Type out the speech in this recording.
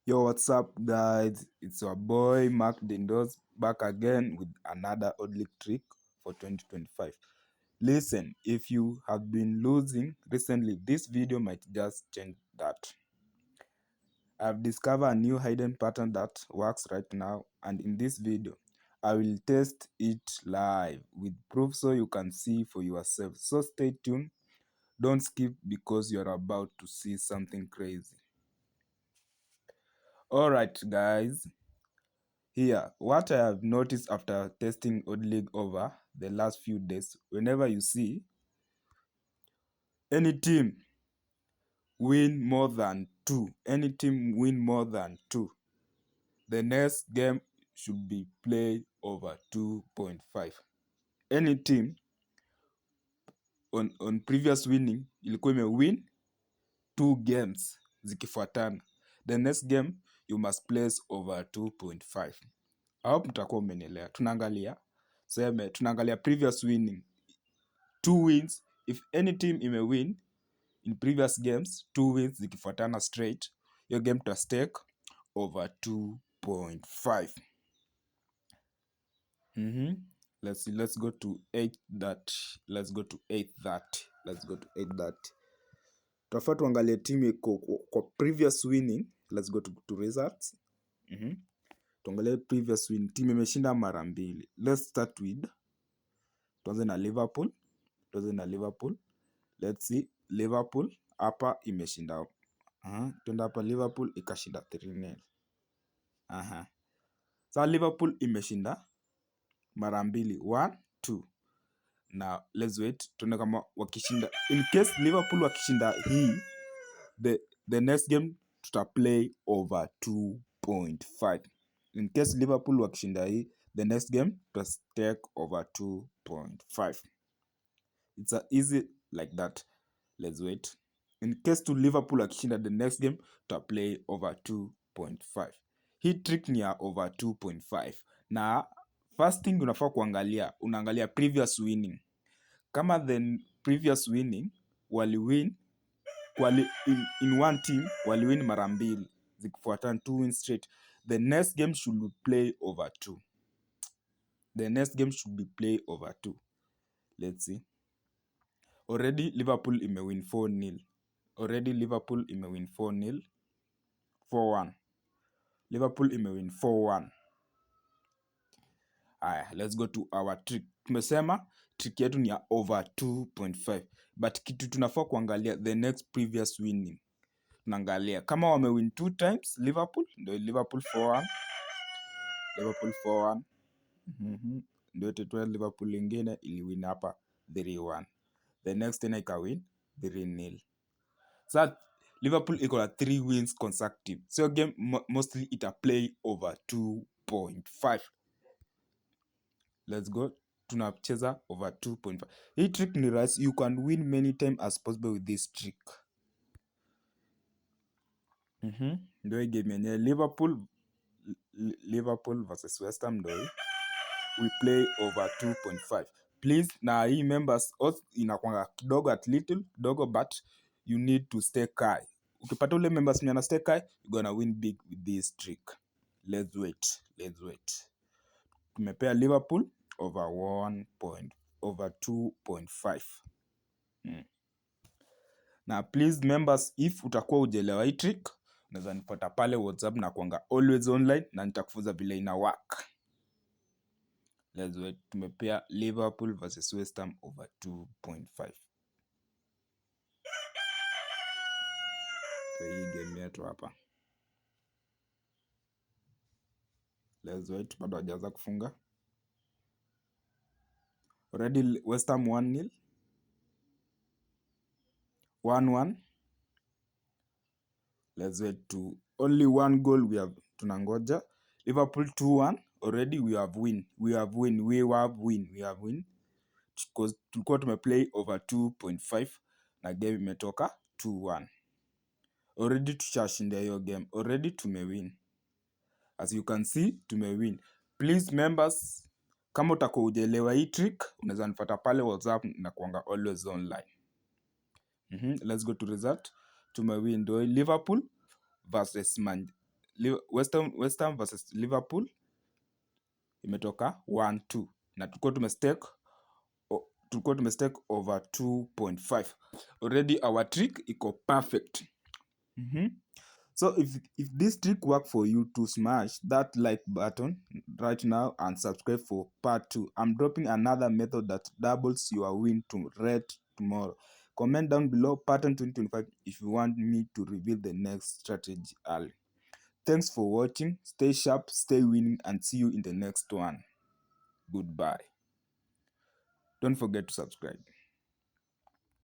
Yo, what's up, guys? It's your boy Mark Dindos back again with another odd league trick for 2025. Listen, if you have been losing recently, this video might just change that. I've discovered a new hidden pattern that works right now, and in this video, I will test it live with proof so you can see for yourself. So stay tuned, don't skip because you're about to see something crazy. Alright, guys. Here, what I have noticed after testing Odd League over the last few days, whenever you see any team win more than two, the next game should be played over 2.5. Any team on previous winning ilikuwa imewin 2 games zikifuatana, the next game you must place over 2.5. I hope mtakuwa umenielewa. Tunaangalia previous winning, 2 wins. If any team imewin in previous games 2 wins zikifuatana straight, your game to stake over 2.5. Let's go to 8 that. Tutafaa tuangalie team iko kwa previous winning. Let's go to results. Tuangalie previous win, team imeshinda mara mbili. Let's start with, tuanze na Liverpool. Let's see, Liverpool hapa imeshinda. Tuenda hapa, Liverpool ikashinda 3-0. Sasa Liverpool imeshinda mara mbili, 1, 2. Now let's wait, tuone kama wakishinda. In case Liverpool wakishinda hii, the next game tuta play over 2.5. In case Liverpool wakishinda hii, the next game tuta stake over 2.5. It's easy like that. Let's wait. In case to Liverpool akishinda, the next game to play over 2.5. Hii trick ni ya over 2.5. Na first thing unafaa kuangalia, unaangalia previous winning. Kama the previous winning waliwin in one team, waliwin mara mbili zikifuatana, 2 wins straight, the next game should be play over 2. Let's see. Already Liverpool imewin 4-0. 4-1. Liverpool imewin 4-1. Aya, let's go to our trick. Tumesema trick yetu ni ya over 2.5. But kitu tunafaa kuangalia the next previous winning. Tunaangalia kama wamewin 2 times Liverpool, ndio Liverpool 4-1. Ndio tetua Liverpool ingine iliwin hapa 3-1. The next tena ikawin 3-0. So Liverpool iko na 3 wins consecutive. So game mostly ita play over 2.5. Let's go. Tunacheza over 2.5. Hii trick ni rahisi. You can win many times as possible with this trick. Ndio hii game yenyewe Liverpool versus West Ham ndio. We play over 2.5. Please, na hii members odds inakuanga kidogo but you need to stay high. Ukipata ule members mwenye ana stay high, you're gonna win big with this trick. Let's wait. Tumepea Liverpool over 2.5. Na please members, if utakuwa hujelewa hii trick, unaweza nipata pale WhatsApp na kuanga always online na nitakufunza vile ina work. Let's wait. Tumepea Liverpool versus West Ham over 2.5. So hii game yetu hapa. Let's wait. Bado hajaanza kufunga. Already West Ham 1-0. 1-1. Let's wait to only 1 goal we have. Tunangoja. Liverpool 2-1. Already we have win. Because tulikuwa tumeplay over 2.5 na game imetoka 2-1. Already tushashinda hiyo game. Already tumewin. As you can see, tumewin. Please members, kama utakuwa hujelewa hii trick, unaweza nifuata pale WhatsApp na kuanga always online. Let's go to result. Tumewin ndio Liverpool West Ham versus Liverpool imetoka 1-2 na tulikuwa tumestake over 2.5. Already our trick iko perfect. So if this trick work for you, to smash that like button right now and subscribe for part 2. I'm dropping another method that doubles your win rate tomorrow. Comment down below pattern 2025 if you want me to reveal the next strategy early. Thanks for watching. Stay sharp, stay winning, and see you in the next one. Goodbye. Don't forget to subscribe.